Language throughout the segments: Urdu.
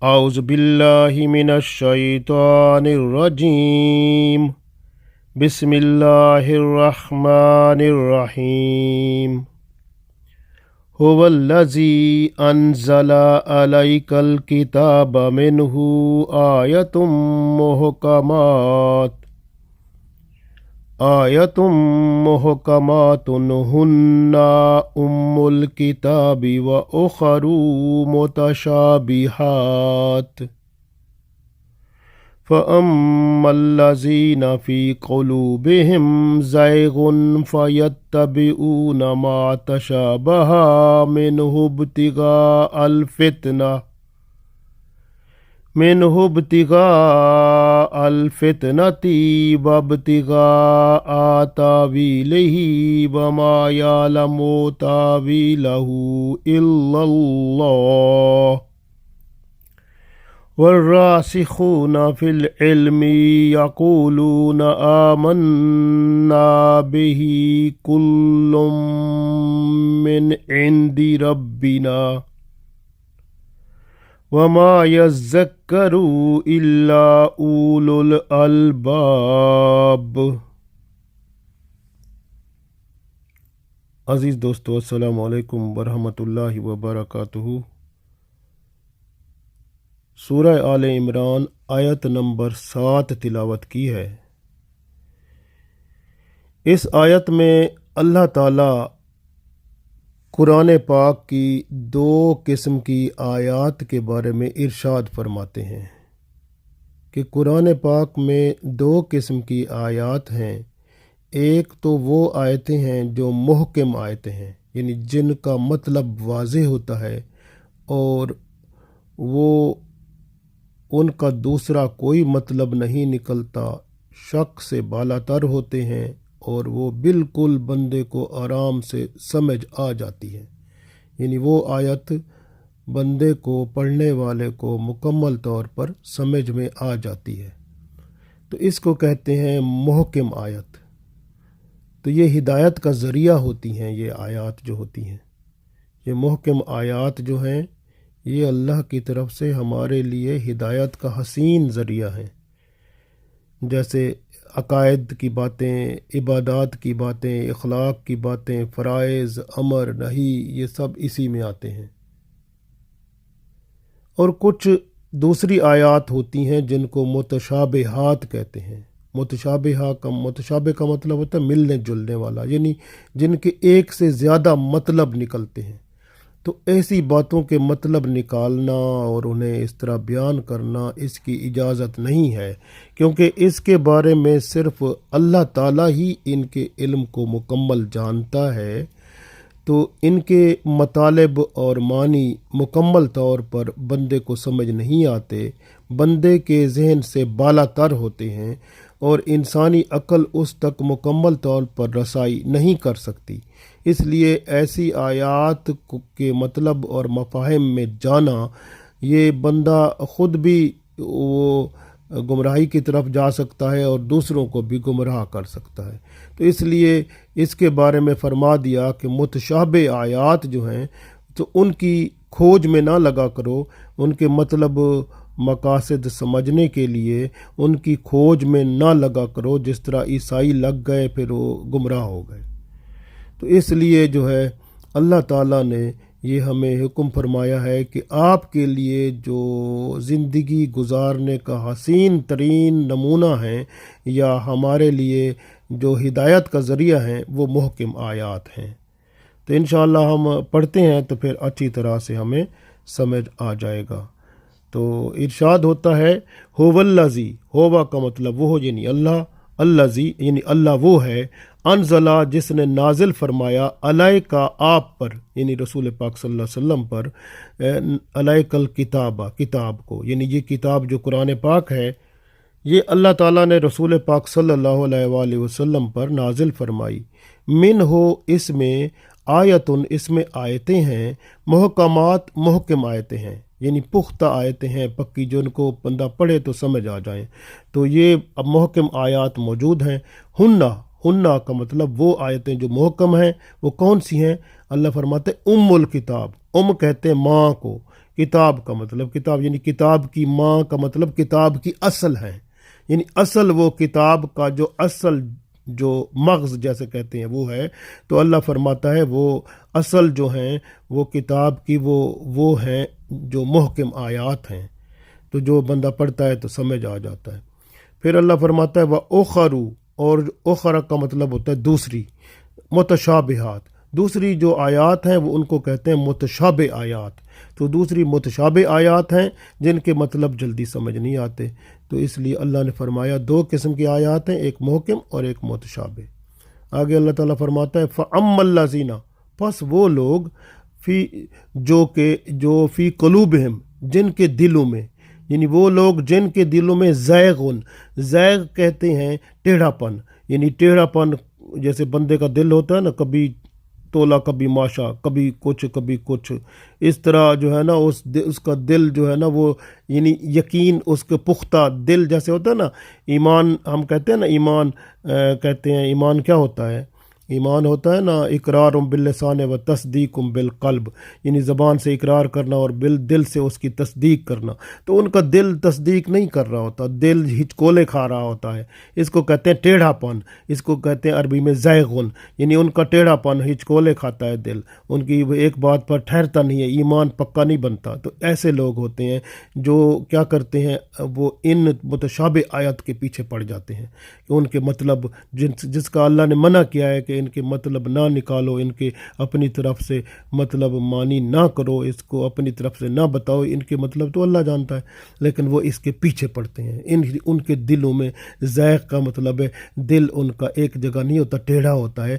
اعوذ باللہ من الشیطان الرجیم بسم اللہ الرحمن الرحیم هو الذی انزل علیک الکتاب منہ آیۃ محکمات ہن ام الکتاب و اخر متشابہات فَأَمَّا الَّذِينَ فِي قُلُوبِهِمْ زَيْغٌ فَيَتَّبِعُونَ مَا تَشَابَهَ مِنْهُ ابْتِغَاءَ الْفِتْنَةِ وَابْتِغَاءَ تَأْوِيلِهِ وَمَا يَعْلَمُ تَأْوِيلَهُ إِلَّا اللَّهُ والراسخون في العلم يقولون آمنا به كل من عند ربنا وما يذكر إلا أولو الألباب۔ عزیز دوستو، السلام علیکم ورحمۃ اللہ وبرکاتہ۔ سورہ آل عمران آیت نمبر 7 تلاوت کی ہے۔ اس آیت میں اللہ تعالیٰ قرآن پاک کی 2 قسم کی آیات کے بارے میں ارشاد فرماتے ہیں کہ قرآن پاک میں 2 قسم کی آیات ہیں۔ ایک تو وہ آیتیں ہیں جو محکم آیتیں ہیں، یعنی جن کا مطلب واضح ہوتا ہے اور وہ ان کا دوسرا کوئی مطلب نہیں نکلتا، شک سے بالا تر ہوتے ہیں اور وہ بالکل بندے کو آرام سے سمجھ آ جاتی ہے، یعنی وہ آیت بندے کو، پڑھنے والے کو مکمل طور پر سمجھ میں آ جاتی ہے، تو اس کو کہتے ہیں محکم آیت۔ تو یہ ہدایت کا ذریعہ ہوتی ہیں، یہ آیات جو ہوتی ہیں، یہ محکم آیات جو ہیں یہ اللہ کی طرف سے ہمارے لیے ہدایت کا حسین ذریعہ ہیں۔ جیسے عقائد کی باتیں، عبادات کی باتیں، اخلاق کی باتیں، فرائض، امر، نہی، یہ سب اسی میں آتے ہیں۔ اور کچھ دوسری آیات ہوتی ہیں جن کو متشابہات کہتے ہیں۔ متشابہ کا مطلب ہوتا ہے ملنے جلنے والا، یعنی جن کے ایک سے زیادہ مطلب نکلتے ہیں۔ تو ایسی باتوں کے مطلب نکالنا اور انہیں اس طرح بیان کرنا اس کی اجازت نہیں ہے، کیونکہ اس کے بارے میں صرف اللہ تعالیٰ ہی ان کے علم کو مکمل جانتا ہے۔ تو ان کے مطالب اور معنی مکمل طور پر بندے کو سمجھ نہیں آتے، بندے کے ذہن سے بالا تر ہوتے ہیں اور انسانی عقل اس تک مکمل طور پر رسائی نہیں کر سکتی۔ اس لیے ایسی آیات کے مطلب اور مفاہیم میں جانا، یہ بندہ خود بھی وہ گمراہی کی طرف جا سکتا ہے اور دوسروں کو بھی گمراہ کر سکتا ہے۔ تو اس لیے اس کے بارے میں فرما دیا کہ متشابہ آیات جو ہیں تو ان کی کھوج میں نہ لگا کرو، ان کے مطلب مقاصد سمجھنے کے لیے ان کی کھوج میں نہ لگا کرو، جس طرح عیسائی لگ گئے پھر وہ گمراہ ہو گئے۔ تو اس لیے جو ہے اللہ تعالیٰ نے یہ ہمیں حکم فرمایا ہے کہ آپ کے لیے جو زندگی گزارنے کا حسین ترین نمونہ ہیں یا ہمارے لیے جو ہدایت کا ذریعہ ہیں وہ محکم آیات ہیں۔ تو انشاءاللہ ہم پڑھتے ہیں تو پھر اچھی طرح سے ہمیں سمجھ آ جائے گا۔ تو ارشاد ہوتا ہے هو الذی، ہوا کا مطلب وہ یعنی اللہ، الذی یعنی اللہ وہ ہے، انزلہ جس نے نازل فرمایا، علیک آپ پر یعنی رسول پاک صلی اللہ علیہ وسلم پر، علیک الکتاب کتاب کو، یعنی یہ کتاب جو قرآن پاک ہے یہ اللہ تعالیٰ نے رسول پاک صلی اللہ علیہ وآلہ وسلم پر نازل فرمائی۔ من ہو اس میں آیتن، اس میں آیتیں ہیں، محکمات محکم آیتیں ہیں، یعنی پختہ آیتیں ہیں، پکی، جو ان کو بندہ پڑھے تو سمجھ آ جائیں۔ تو یہ اب محکم آیات موجود ہیں۔ ہنہ کا مطلب وہ آیتیں جو محکم ہیں وہ کون سی ہیں؟ اللہ فرماتے ام الکتاب، کہتے ہیں ماں کو، کتاب کا مطلب کتاب یعنی کتاب کی ماں کا مطلب کتاب کی اصل ہے، یعنی اصل وہ کتاب کا جو اصل جو مغز جیسے کہتے ہیں وہ ہے، تو اللہ فرماتا ہے وہ اصل جو ہیں وہ کتاب کی وہ ہیں جو محکم آیات ہیں، تو جو بندہ پڑھتا ہے تو سمجھ آ جاتا ہے۔ پھر اللہ فرماتا ہے وَأُخَرُ، اور اخرا کا مطلب ہوتا ہے دوسری، متشابہات، دوسری جو آیات ہیں وہ ان کو کہتے ہیں متشابہ آیات، تو دوسری متشابہ آیات ہیں جن کے مطلب جلدی سمجھ نہیں آتے، تو اس لیے اللہ نے فرمایا دو قسم کی آیات ہیں، ایک محکم اور ایک متشابہ۔ آگے اللہ تعالیٰ فرماتا ہے فَأَمَّا الَّذِينَ، پس وہ لوگ جو فی قلوبہم، جن کے دلوں میں، یعنی وہ لوگ جن کے دلوں میں زیغ کہتے ہیں ٹیڑھا پن، یعنی ٹیڑھا پن جیسے بندے کا دل ہوتا ہے نا، کبھی تولا کبھی ماشا، کبھی کچھ اس طرح جو ہے نا اس کا دل جو ہے نا وہ یعنی یقین اس کے پختہ دل جیسے ہوتا ہے نا، ایمان ہم کہتے ہیں نا، ایمان کہتے ہیں ایمان کیا ہوتا ہے؟ ایمان ہوتا ہے نا اقرار باللسان و تصدیق بالقلب، یعنی زبان سے اقرار کرنا اور دل سے اس کی تصدیق کرنا، تو ان کا دل تصدیق نہیں کر رہا ہوتا، دل ہچکولے کھا رہا ہوتا ہے، اس کو کہتے ہیں ٹیڑھا پن، اس کو کہتے ہیں عربی میں زیغن، یعنی ان کا ٹیڑھا پن، ہچکولے کھاتا ہے دل، ان کی ایک بات پر ٹھہرتا نہیں ہے، ایمان پکا نہیں بنتا۔ تو ایسے لوگ ہوتے ہیں جو کیا کرتے ہیں، وہ ان متشابہ آیات کے پیچھے پڑ جاتے ہیں کہ ان کے مطلب جس کا اللہ نے منع کیا ہے کہ ان کے مطلب نہ نکالو، ان کے اپنی طرف سے مطلب معنی نہ کرو، اس کو اپنی طرف سے نہ بتاؤ، ان کے مطلب تو اللہ جانتا ہے، لیکن وہ اس کے پیچھے پڑتے ہیں۔ ان کے دلوں میں زیغ کا مطلب ہے دل ان کا ایک جگہ نہیں ہوتا، ٹیڑھا ہوتا ہے،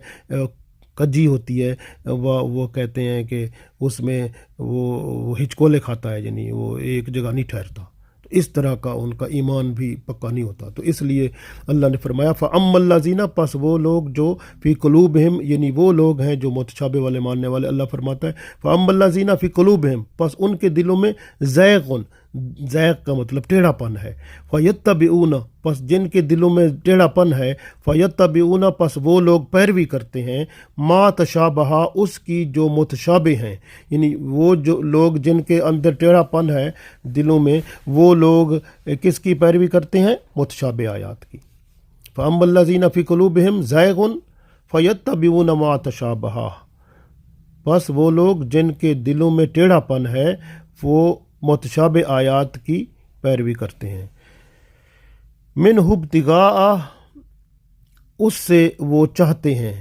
کجی ہوتی ہے، وہ کہتے ہیں کہ اس میں وہ ہچکولے کھاتا ہے، یعنی وہ ایک جگہ نہیں ٹھہرتا، اس طرح کا ان کا ایمان بھی پکا نہیں ہوتا۔ تو اس لیے اللہ نے فرمایا فَأَمَّا الَّذِينَ، پس وہ لوگ جو فی قلوبہم، یعنی وہ لوگ ہیں جو متشابہ والے ماننے والے، اللہ فرماتا ہے فَأَمَّا الَّذِينَ فی قلوبہم، پس ان کے دلوں میں زیغ کا مطلب ٹیڑھا پن ہے، فَيَتَّبِعُونَ، پس جن کے دلوں میں ٹیڑھا پن ہے، فَيَتَّبِعُونَ، پس وہ لوگ پیروی کرتے ہیں، ما تشابہ، اس کی جو متشابہ ہیں، یعنی وہ جو لوگ جن کے اندر ٹیڑھا پن ہے دلوں میں، وہ لوگ کس کی پیروی کرتے ہیں؟ متشابہ آیات کی۔ فَأَمَّا الَّذِينَ فِي قُلُوبِهِمْ زَيْغٌ فَيَتَّبِعُونَ مَا تَشَابَهَ، بس وہ لوگ جن کے دلوں میں ٹیڑھا پن ہے وہ متشابہ آیات کی پیروی کرتے ہیں۔ منہ ابتغاء، اس سے وہ چاہتے ہیں،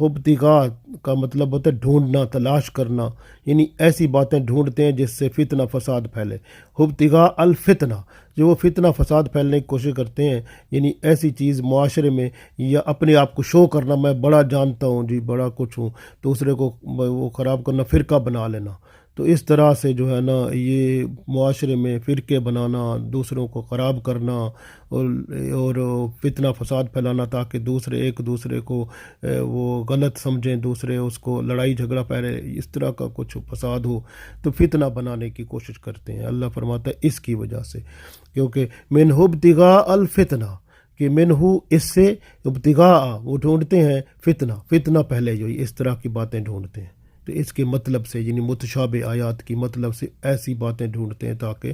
ابتغاء کا مطلب ہوتا ہے ڈھونڈنا، تلاش کرنا، یعنی ایسی باتیں ڈھونڈتے ہیں جس سے فتنہ فساد پھیلے، ابتغاء الفتنہ، جو وہ فتنہ فساد پھیلنے کی کوشش کرتے ہیں، یعنی ایسی چیز معاشرے میں یا اپنے آپ کو شو کرنا، میں بڑا جانتا ہوں جی، بڑا کچھ ہوں، دوسرے کو وہ خراب کرنا، فرقہ بنا لینا، تو اس طرح سے جو ہے نا یہ معاشرے میں فرقے بنانا، دوسروں کو خراب کرنا اور فتنہ فساد پھیلانا تاکہ دوسرے ایک دوسرے کو وہ غلط سمجھیں، دوسرے اس کو لڑائی جھگڑا پھیلے، اس طرح کا کچھ فساد ہو تو فتنہ بنانے کی کوشش کرتے ہیں۔ اللہ فرماتا ہے اس کی وجہ سے، کیونکہ منہ ابتغاء الفتنہ، کہ منہ اس سے ابتغاء وہ ڈھونڈتے ہیں فتنہ پہلے جو اس طرح کی باتیں ڈھونڈتے ہیں، تو اس کے مطلب سے یعنی متشابہ آیات کی مطلب سے ایسی باتیں ڈھونڈتے ہیں تاکہ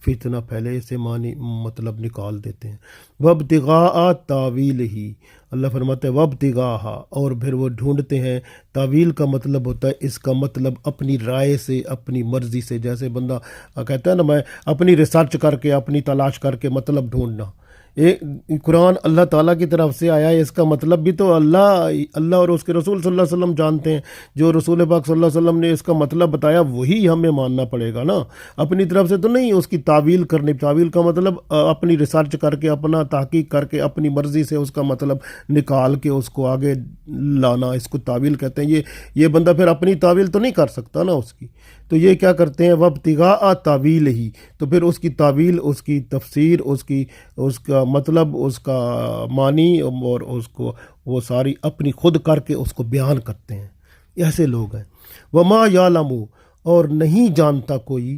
فتنہ پھیلے، اسے معنی مطلب نکال دیتے ہیں۔ وابتغاء تاویلہ، اللہ فرماتا ہے وابتغاء، اور پھر وہ ڈھونڈتے ہیں، تاویل کا مطلب ہوتا ہے اس کا مطلب اپنی رائے سے، اپنی مرضی سے، جیسے بندہ کہتا ہے نا میں اپنی ریسرچ کر کے، اپنی تلاش کر کے مطلب ڈھونڈنا، قرآن اللہ تعالیٰ کی طرف سے آیا ہے، اس کا مطلب بھی تو اللہ اور اس کے رسول صلی اللہ علیہ وسلم جانتے ہیں، جو رسول پاک صلی اللہ علیہ وسلم نے اس کا مطلب بتایا وہی ہمیں ماننا پڑے گا نا، اپنی طرف سے تو نہیں اس کی تعویل کرنی۔ تعویل کا مطلب اپنی ریسرچ کر کے، اپنا تحقیق کر کے، اپنی مرضی سے اس کا مطلب نکال کے اس کو آگے لانا، اس کو تعویل کہتے ہیں۔ یہ بندہ پھر اپنی تعویل تو نہیں کر سکتا نا اس کی، تو یہ کیا کرتے ہیں وابتغاء تاویلہ، تو پھر اس کی تعویل، اس کی تفسیر، اس کا مطلب، اس کا معنی اور اس کو وہ ساری اپنی خود کر کے اس کو بیان کرتے ہیں، ایسے لوگ ہیں۔ وما یعلم، اور نہیں جانتا کوئی،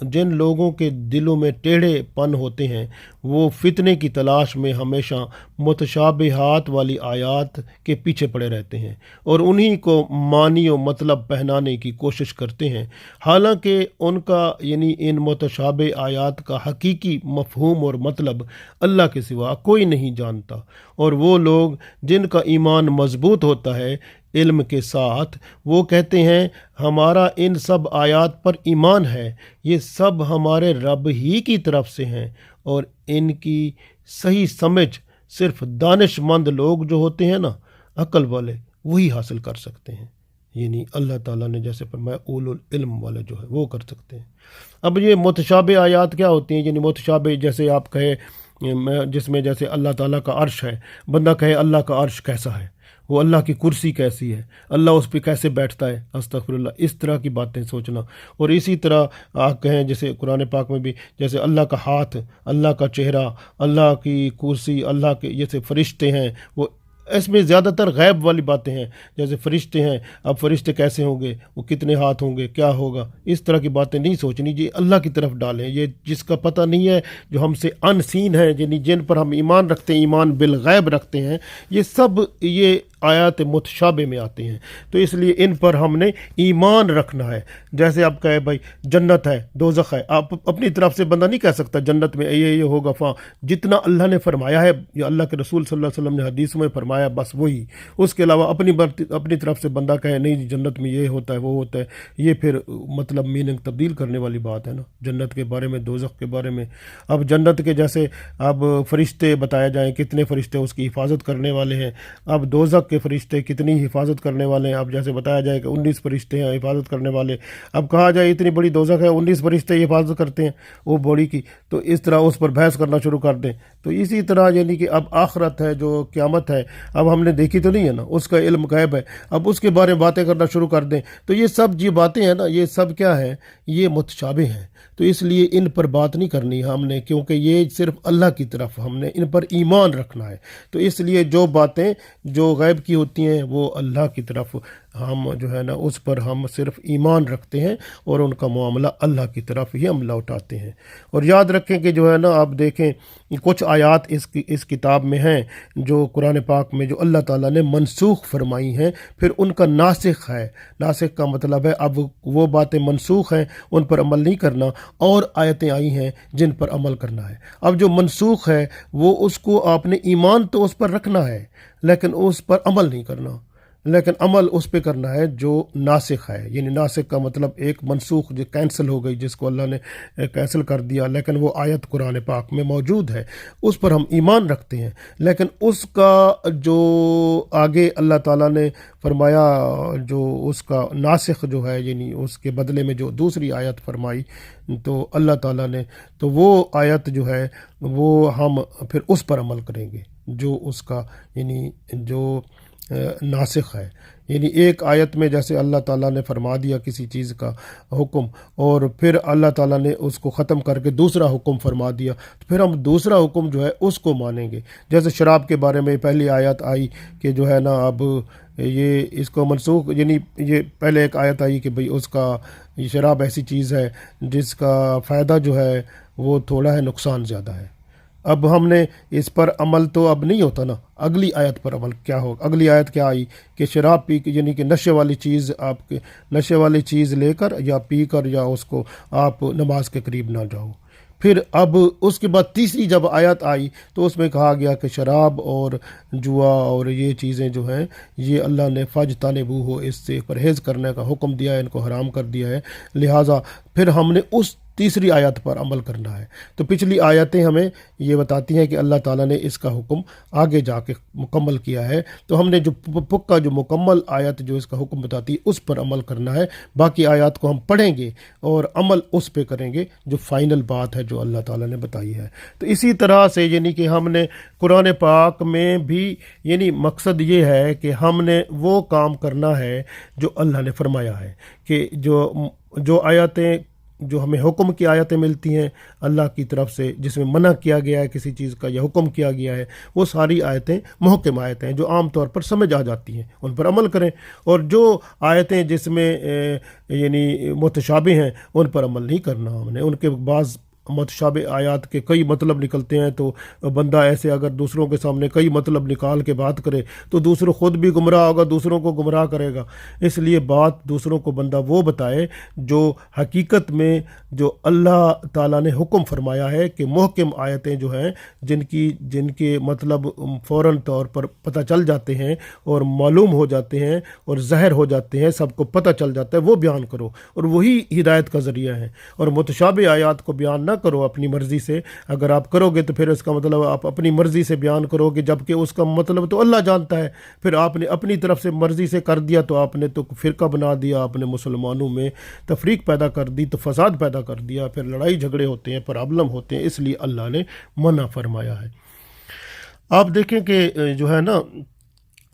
جن لوگوں کے دلوں میں ٹیڑھے پن ہوتے ہیں وہ فتنے کی تلاش میں ہمیشہ متشابہات والی آیات کے پیچھے پڑے رہتے ہیں اور انہی کو معنی و مطلب پہنانے کی کوشش کرتے ہیں، حالانکہ ان کا یعنی ان متشابہ آیات کا حقیقی مفہوم اور مطلب اللہ کے سوا کوئی نہیں جانتا۔ اور وہ لوگ جن کا ایمان مضبوط ہوتا ہے علم کے ساتھ، وہ کہتے ہیں ہمارا ان سب آیات پر ایمان ہے، یہ سب ہمارے رب ہی کی طرف سے ہیں، اور ان کی صحیح سمجھ صرف دانش مند لوگ جو ہوتے ہیں نا، عقل والے، وہی حاصل کر سکتے ہیں۔ یعنی اللہ تعالیٰ نے جیسے فرمایا اولو العلم والے جو ہے وہ کر سکتے ہیں۔ اب یہ متشابہ آیات کیا ہوتی ہیں؟ یعنی متشابہ جیسے آپ کہے جس میں جیسے اللہ تعالیٰ کا عرش ہے، بندہ کہے اللہ کا عرش کیسا ہے، وہ اللہ کی کرسی کیسی ہے، اللہ اس پہ کیسے بیٹھتا ہے، استغفر اللہ، اس طرح کی باتیں سوچنا۔ اور اسی طرح آپ کہیں جیسے قرآن پاک میں بھی جیسے اللہ کا ہاتھ، اللہ کا چہرہ، اللہ کی کرسی، اللہ کے جیسے فرشتے ہیں، وہ اس میں زیادہ تر غیب والی باتیں ہیں، جیسے فرشتے ہیں، اب فرشتے کیسے ہوں گے، وہ کتنے ہاتھ ہوں گے، کیا ہوگا، اس طرح کی باتیں نہیں سوچنی، یہ اللہ کی طرف ڈالیں، یہ جس کا پتہ نہیں ہے، جو ہم سے ان سین ہے، یعنی جن پر ہم ایمان رکھتے ہیں، ایمان بالغیب رکھتے ہیں، یہ سب یہ آیات متشابہ میں آتے ہیں، تو اس لیے ان پر ہم نے ایمان رکھنا ہے۔ جیسے آپ کہے بھائی جنت ہے، دوزخ ہے، آپ اپنی طرف سے بندہ نہیں کہہ سکتا جنت میں یہ ہوگا، جتنا اللہ نے فرمایا ہے یا اللہ کے رسول صلی اللہ علیہ وسلم نے حدیث میں فرمایا بس وہی، اس کے علاوہ اپنی طرف سے بندہ کہے نہیں جی جنت میں یہ ہوتا ہے وہ ہوتا ہے، یہ پھر مطلب میننگ تبدیل کرنے والی بات ہے نا، جنت کے بارے میں، دوزخ کے بارے میں۔ اب جنت کے جیسے اب فرشتے بتائے جائیں کتنے فرشتے اس کی حفاظت کرنے والے ہیں، اب دوزخ کے فرشتے کتنی حفاظت کرنے والے ہیں، اب جیسے بتایا جائے کہ 19 فرشتے ہیں حفاظت کرنے والے، اب کہا جائے اتنی بڑی دوزخ ہے 19 فرشتے حفاظت کرتے ہیں وہ بوڑی کی، تو اس طرح اس پر بحث کرنا شروع کر دیں۔ تو اسی طرح یعنی کہ اب آخرت ہے جو قیامت ہے، اب ہم نے دیکھی تو نہیں ہے نا، اس کا علم غیب ہے، اب اس کے بارے میں باتیں کرنا شروع کر دیں، تو یہ سب جو باتیں ہیں نا، یہ سب کیا ہیں، یہ متشابہ ہیں، تو اس لیے ان پر بات نہیں کرنی ہم نے، کیونکہ یہ صرف اللہ کی طرف ہم نے ان پر ایمان رکھنا ہے، تو اس لیے جو باتیں جو غیب کی ہوتی ہیں وہ اللہ کی طرف ہم جو ہے نا اس پر ہم صرف ایمان رکھتے ہیں اور ان کا معاملہ اللہ کی طرف ہی ہم لوٹاتے ہیں۔ اور یاد رکھیں کہ جو ہے نا آپ دیکھیں کچھ آیات اس کتاب میں ہیں جو قرآن پاک میں جو اللہ تعالیٰ نے منسوخ فرمائی ہیں، پھر ان کا ناسخ ہے، ناسخ کا مطلب ہے اب وہ باتیں منسوخ ہیں ان پر عمل نہیں کرنا، اور آیتیں آئی ہیں جن پر عمل کرنا ہے۔ اب جو منسوخ ہے وہ اس کو آپ نے ایمان تو اس پر رکھنا ہے لیکن اس پر عمل نہیں کرنا، لیکن عمل اس پہ کرنا ہے جو ناسخ ہے، یعنی ناسخ کا مطلب ایک منسوخ جو کینسل ہو گئی، جس کو اللہ نے کینسل کر دیا، لیکن وہ آیت قرآن پاک میں موجود ہے، اس پر ہم ایمان رکھتے ہیں، لیکن اس کا جو آگے اللہ تعالیٰ نے فرمایا جو اس کا ناسخ جو ہے، یعنی اس کے بدلے میں جو دوسری آیت فرمائی تو اللہ تعالیٰ نے، تو وہ آیت جو ہے وہ ہم پھر اس پر عمل کریں گے جو اس کا یعنی جو ناسخ ہے۔ یعنی ایک آیت میں جیسے اللہ تعالیٰ نے فرما دیا کسی چیز کا حکم اور پھر اللہ تعالیٰ نے اس کو ختم کر کے دوسرا حکم فرما دیا، تو پھر ہم دوسرا حکم جو ہے اس کو مانیں گے۔ جیسے شراب کے بارے میں پہلی آیت آئی کہ جو ہے نا اب یہ اس کو منسوخ، یعنی یہ پہلے ایک آیت آئی کہ بھئی اس کا یہ شراب ایسی چیز ہے جس کا فائدہ جو ہے وہ تھوڑا ہے، نقصان زیادہ ہے۔ اب ہم نے اس پر عمل تو اب نہیں ہوتا نا، اگلی آیت پر عمل کیا ہوگا؟ اگلی آیت کیا آئی کہ شراب پی کے یعنی کہ نشے والی چیز، آپ کے نشے والی چیز لے کر یا پی کر یا اس کو آپ نماز کے قریب نہ جاؤ۔ پھر اب اس کے بعد تیسری جب آیت آئی تو اس میں کہا گیا کہ شراب اور جوا اور یہ چیزیں جو ہیں یہ اللہ نے فاجتنبوہ ہو، اس سے پرہیز کرنے کا حکم دیا ہے، ان کو حرام کر دیا ہے، لہٰذا پھر ہم نے اس تیسری آیت پر عمل کرنا ہے۔ تو پچھلی آیتیں ہمیں یہ بتاتی ہیں کہ اللہ تعالیٰ نے اس کا حکم آگے جا کے مکمل کیا ہے، تو ہم نے جو پکا جو مکمل آیت جو اس کا حکم بتاتی ہے اس پر عمل کرنا ہے، باقی آیات کو ہم پڑھیں گے اور عمل اس پہ کریں گے جو فائنل بات ہے جو اللہ تعالیٰ نے بتائی ہے۔ تو اسی طرح سے یعنی کہ ہم نے قرآن پاک میں بھی یعنی مقصد یہ ہے کہ ہم نے وہ کام کرنا ہے جو اللہ نے فرمایا ہے، کہ جو آیاتیں جو ہمیں حکم کی آیتیں ملتی ہیں اللہ کی طرف سے، جس میں منع کیا گیا ہے کسی چیز کا یا حکم کیا گیا ہے، وہ ساری آیتیں محکم آیتیں ہیں جو عام طور پر سمجھ آ جاتی ہیں، ان پر عمل کریں۔ اور جو آیتیں جس میں یعنی متشابہ ہیں ان پر عمل نہیں کرنا ہم نے۔ ان کے بعض متشابہ آیات کے کئی مطلب نکلتے ہیں، تو بندہ ایسے اگر دوسروں کے سامنے کئی مطلب نکال کے بات کرے تو دوسروں خود بھی گمراہ ہوگا، دوسروں کو گمراہ کرے گا۔ اس لیے بات دوسروں کو بندہ وہ بتائے جو حقیقت میں جو اللہ تعالیٰ نے حکم فرمایا ہے کہ محکم آیتیں جو ہیں جن کے مطلب فوراً طور پر پتہ چل جاتے ہیں اور معلوم ہو جاتے ہیں اور ظاہر ہو جاتے ہیں، سب کو پتہ چل جاتا ہے، وہ بیان کرو، اور وہی ہدایت کا ذریعہ ہے۔ اور متشابہ آیات کو بیان نہ کرو اپنی مرضی سے۔ اگر آپ کرو گے تو پھر اس کا مطلب آپ اپنی مرضی سے بیان کرو گے، جبکہ اس کا مطلب تو اللہ جانتا ہے۔ پھر آپ نے اپنی طرف سے مرضی سے کر دیا تو آپ نے تو فرقہ بنا دیا، آپ نے مسلمانوں میں تفریق پیدا کر دی، تو فساد پیدا کر دیا، پھر لڑائی جھگڑے ہوتے ہیں، پرابلم ہوتے ہیں۔ اس لیے اللہ نے منع فرمایا ہے۔ آپ دیکھیں کہ جو ہے نا،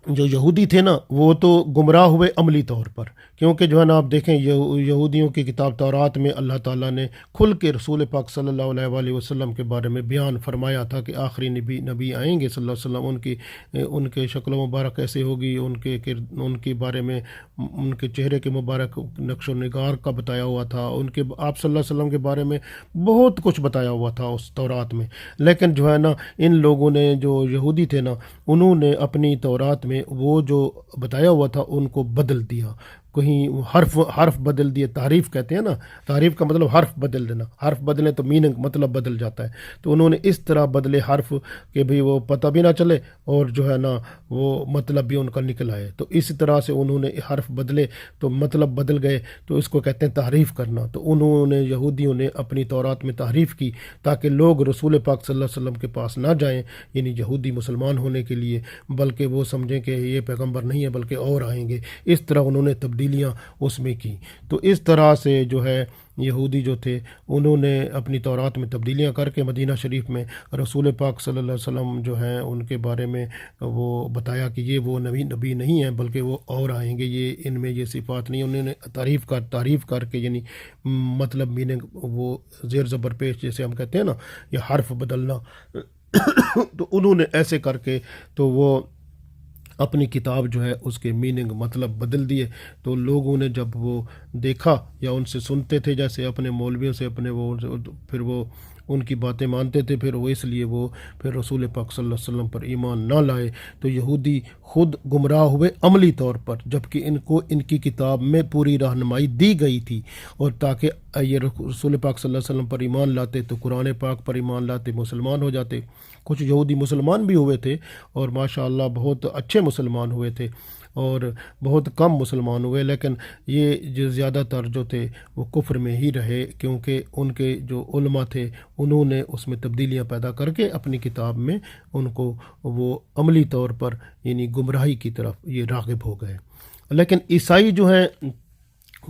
جو یہودی تھے نا وہ تو گمراہ ہوئے عملی طور پر، کیونکہ جو ہے نا آپ دیکھیں یہودیوں کی کتاب تورات میں اللہ تعالیٰ نے کھل کے رسول پاک صلی اللہ علیہ وآلہ وسلم کے بارے میں بیان فرمایا تھا کہ آخری نبی آئیں گے صلی اللہ علیہ وسلم، ان کے شکل و مبارک ایسے ہوگی، ان کے بارے میں ان کے چہرے کے مبارک نقش و نگار کا بتایا ہوا تھا، ان کے آپ صلی اللہ علیہ وسلم کے بارے میں بہت کچھ بتایا ہوا تھا اس تورات میں۔ لیکن جو ہے نا ان لوگوں نے، جو یہودی تھے نا، انہوں نے اپنی تورات میں وہ جو بتایا ہوا تھا ان کو بدل دیا، کہیں حرف بدل دیے، تعریف کہتے ہیں نا، تعریف کا مطلب حرف بدل دینا، حرف بدلیں تو میننگ مطلب بدل جاتا ہے۔ تو انہوں نے اس طرح بدلے حرف کہ بھئی وہ پتہ بھی نہ چلے اور جو ہے نا وہ مطلب بھی ان کا نکل آئے۔ تو اس طرح سے انہوں نے حرف بدلے تو مطلب بدل گئے، تو اس کو کہتے ہیں تحریف کرنا۔ تو انہوں نے، یہودیوں نے اپنی تورات میں تحریف کی تاکہ لوگ رسول پاک صلی اللہ علیہ وسلم کے پاس نہ جائیں، یعنی یہودی مسلمان ہونے کے لیے، بلکہ وہ سمجھیں کہ یہ پیغمبر نہیں ہے بلکہ اور آئیں گے۔ اس طرح انہوں نے تبدیلیاں اس میں کی۔ تو اس طرح سے جو ہے یہودی جو تھے انہوں نے اپنی تورات میں تبدیلیاں کر کے مدینہ شریف میں رسول پاک صلی اللہ علیہ وسلم جو ہیں ان کے بارے میں وہ بتایا کہ یہ وہ نبی نہیں ہیں بلکہ وہ اور آئیں گے، یہ ان میں یہ صفات نہیں۔ انہوں نے تعریف کر کے، یعنی مطلب میننگ وہ زیر زبر پیش جیسے ہم کہتے ہیں نا، یا حرف بدلنا تو انہوں نے ایسے کر کے تو وہ اپنی کتاب جو ہے اس کے میننگ مطلب بدل دیے۔ تو لوگوں نے جب وہ دیکھا یا ان سے سنتے تھے، جیسے اپنے مولویوں سے اپنے پھر وہ ان کی باتیں مانتے تھے، پھر وہ اس لیے وہ پھر رسول پاک صلی اللہ علیہ وسلم پر ایمان نہ لائے۔ تو یہودی خود گمراہ ہوئے عملی طور پر، جبکہ ان کو ان کی کتاب میں پوری رہنمائی دی گئی تھی، اور تاکہ یہ رسول پاک صلی اللہ علیہ وسلم پر ایمان لاتے تو قرآن پاک پر ایمان لاتے، مسلمان ہو جاتے۔ کچھ یہودی مسلمان بھی ہوئے تھے اور ماشاءاللہ بہت اچھے مسلمان ہوئے تھے، اور بہت کم مسلمان ہوئے، لیکن یہ جو زیادہ تر جو تھے وہ کفر میں ہی رہے، کیونکہ ان کے جو علماء تھے انہوں نے اس میں تبدیلیاں پیدا کر کے اپنی کتاب میں ان کو وہ عملی طور پر یعنی گمراہی کی طرف یہ راغب ہو گئے۔ لیکن عیسائی جو ہیں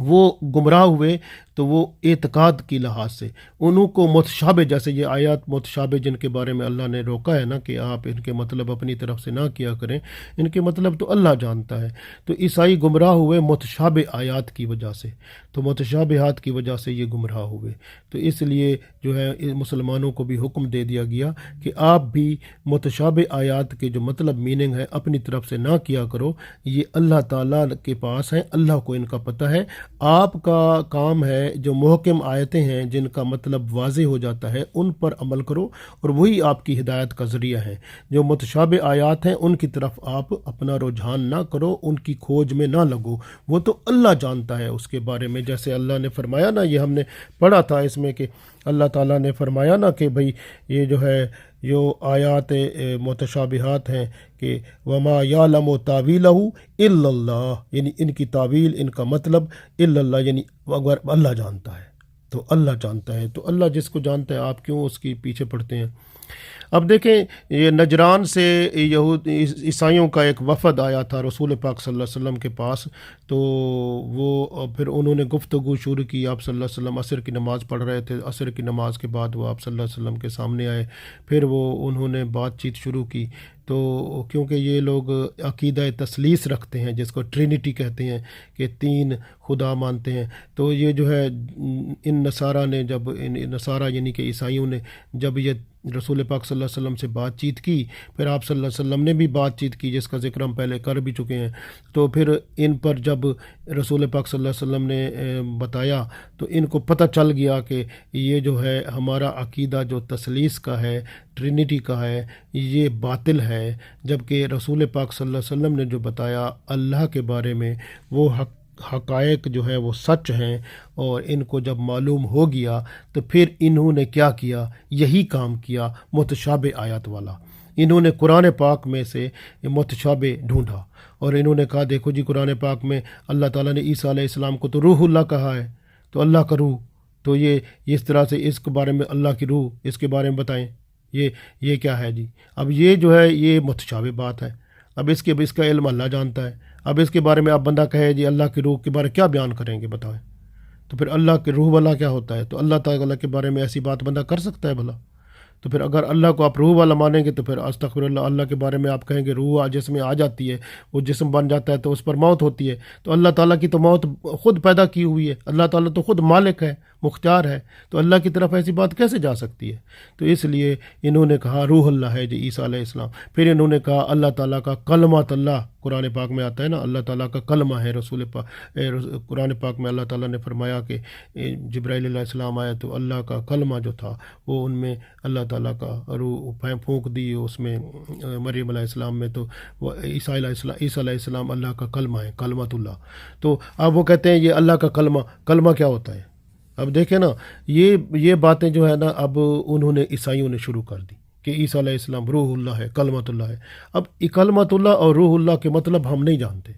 وہ گمراہ ہوئے تو وہ اعتقاد کی لحاظ سے انہوں کو متشابہ، جیسے یہ آیات متشابہ جن کے بارے میں اللہ نے روکا ہے نا کہ آپ ان کے مطلب اپنی طرف سے نہ کیا کریں، ان کے مطلب تو اللہ جانتا ہے۔ تو عیسائی گمراہ ہوئے متشابہ آیات کی وجہ سے، تو متشابہات کی وجہ سے یہ گمراہ ہوئے۔ تو اس لیے جو ہے مسلمانوں کو بھی حکم دے دیا گیا کہ آپ بھی متشابہ آیات کے جو مطلب میننگ ہے اپنی طرف سے نہ کیا کرو، یہ اللہ تعالیٰ کے پاس ہیں، اللہ کو ان کا پتہ ہے۔ آپ کا کام ہے جو محکم آیتیں ہیں جن کا مطلب واضح ہو جاتا ہے ان پر عمل کرو، اور وہی آپ کی ہدایت کا ذریعہ ہے۔ جو متشابہ آیات ہیں ان کی طرف آپ اپنا رجحان نہ کرو، ان کی کھوج میں نہ لگو، وہ تو اللہ جانتا ہے اس کے بارے میں۔ جیسے اللہ نے فرمایا نا، یہ ہم نے پڑھا تھا اس میں کہ اللہ تعالیٰ نے فرمایا نا کہ بھئی یہ جو ہے جو آیات متشابہات ہیں کہ وما یعلم تاویلہ الا اللہ، یعنی ان کی تعویل، ان کا مطلب الا اللہ، یعنی اگر اللہ جانتا ہے تو اللہ جانتا ہے۔ تو اللہ جس کو جانتا ہے آپ کیوں اس کے پیچھے پڑتے ہیں؟ اب دیکھیں یہ نجران سے عیسائیوں کا ایک وفد آیا تھا رسول پاک صلی اللہ علیہ وسلم کے پاس، تو وہ پھر انہوں نے گفتگو شروع کی. آپ صلی اللہ علیہ وسلم عصر کی نماز پڑھ رہے تھے، عصر کی نماز کے بعد وہ آپ صلی اللہ علیہ وسلم کے سامنے آئے، پھر انہوں نے بات چیت شروع کی. تو کیونکہ یہ لوگ عقیدہ تثلیث رکھتے ہیں جس کو ٹرینٹی کہتے ہیں کہ تین خدا مانتے ہیں، تو یہ جو ہے ان نصارہ نے جب نصارہ یعنی کہ عیسائیوں نے جب یہ رسول پاک صلی اللہ علیہ وسلم سے بات چیت کی، پھر آپ صلی اللہ علیہ وسلم نے بھی بات چیت کی جس کا ذکر ہم پہلے کر بھی چکے ہیں. تو پھر ان پر جب رسول پاک صلی اللہ علیہ وسلم نے بتایا تو ان کو پتہ چل گیا کہ یہ جو ہے ہمارا عقیدہ جو تثلیث کا ہے، ٹرینٹی کا ہے، یہ باطل ہے، جبکہ رسول پاک صلی اللہ علیہ وسلم نے جو بتایا اللہ کے بارے میں وہ حقائق جو ہے وہ سچ ہیں. اور ان کو جب معلوم ہو گیا تو پھر انہوں نے کیا کیا؟ یہی کام کیا متشابہ آیات والا. انہوں نے قرآن پاک میں سے متشابہ ڈھونڈا اور انہوں نے کہا دیکھو جی قرآن پاک میں اللہ تعالیٰ نے عیسیٰ علیہ السلام کو تو روح اللہ کہا ہے، تو اللہ کا روح، تو یہ اس طرح سے اس کے بارے میں اللہ کی روح اس کے بارے میں بتائیں، یہ کیا ہے جی؟ اب یہ جو ہے یہ متشابہ بات ہے. اب اس کا علم اللہ جانتا ہے. اب اس کے بارے میں آپ بندہ کہے جی اللہ کی روح کے بارے کیا بیان کریں گے بتائیں؟ تو پھر اللہ کے روح والا کیا ہوتا ہے؟ تو اللہ تعالیٰ کے بارے میں ایسی بات بندہ کر سکتا ہے بھلا؟ تو پھر اگر اللہ کو آپ روح والا مانیں گے تو پھر استغفر اللہ، اللہ کے بارے میں آپ کہیں گے روح جسم میں آ جاتی ہے، وہ جسم بن جاتا ہے تو اس پر موت ہوتی ہے. تو اللہ تعالیٰ کی تو موت خود پیدا کی ہوئی ہے، اللہ تعالیٰ تو خود مالک ہے، مختار ہے، تو اللہ کی طرف ایسی بات کیسے جا سکتی ہے؟ تو اس لیے انہوں نے کہا روح اللہ ہے جی عیسیٰ علیہ السلام. پھر انہوں نے کہا اللہ تعالیٰ کا کلمۃ اللہ، قرآن پاک میں آتا ہے نا اللہ تعالیٰ کا کلمہ ہے. قرآن پاک میں اللہ تعالیٰ نے فرمایا کہ جبرائیل علیہ السلام آیا تو اللہ کا کلمہ جو تھا وہ ان میں اللہ تعالیٰ کا روح پھونک دی اس میں مریم علیہ السلام میں، تو وہ عیسیٰ علیہ السلام اللہ کا کلمہ ہے، کلمۃ اللہ. تو اب وہ کہتے ہیں یہ اللہ کا کلمہ کیا ہوتا ہے؟ اب دیکھیں نا یہ باتیں جو ہے نا اب انہوں نے عیسائیوں نے شروع کر دی کہ عیسیٰ علیہ السلام روح اللہ ہے، کلمۃ اللہ ہے. اب کلمۃ اللہ اور روح اللہ کے مطلب ہم نہیں جانتے،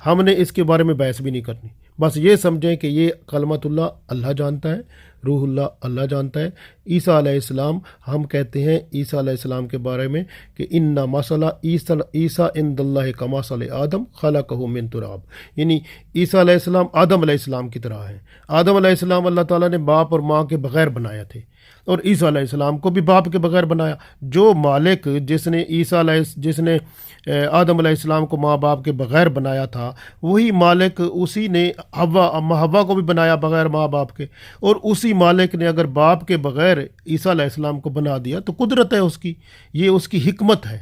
ہم نے اس کے بارے میں بحث بھی نہیں کرنی. بس یہ سمجھیں کہ یہ کلمۃ اللہ اللہ جانتا ہے، روح اللہ اللہ جانتا ہے. عیسیٰ علیہ السلام ہم کہتے ہیں عیسیٰ علیہ السلام کے بارے میں کہ ان مثل عیسیٰ عند اللہ کمثل آدم خلقہ من تراب، یعنی عیسیٰ علیہ السلام آدم علیہ السلام کی طرح ہیں. آدم علیہ السلام اللہ تعالیٰ نے باپ اور ماں کے بغیر بنایا تھے، اور عیسیٰ علیہ السلام کو بھی باپ کے بغیر بنایا. جو مالک جس نے آدم علیہ السلام کو ماں باپ کے بغیر بنایا تھا، وہی مالک اسی نے حوا کو بھی بنایا بغیر ماں باپ کے، اور اسی مالک نے اگر باپ کے بغیر عیسیٰ علیہ السلام کو بنا دیا تو قدرت ہے اس کی، یہ اس کی حکمت ہے.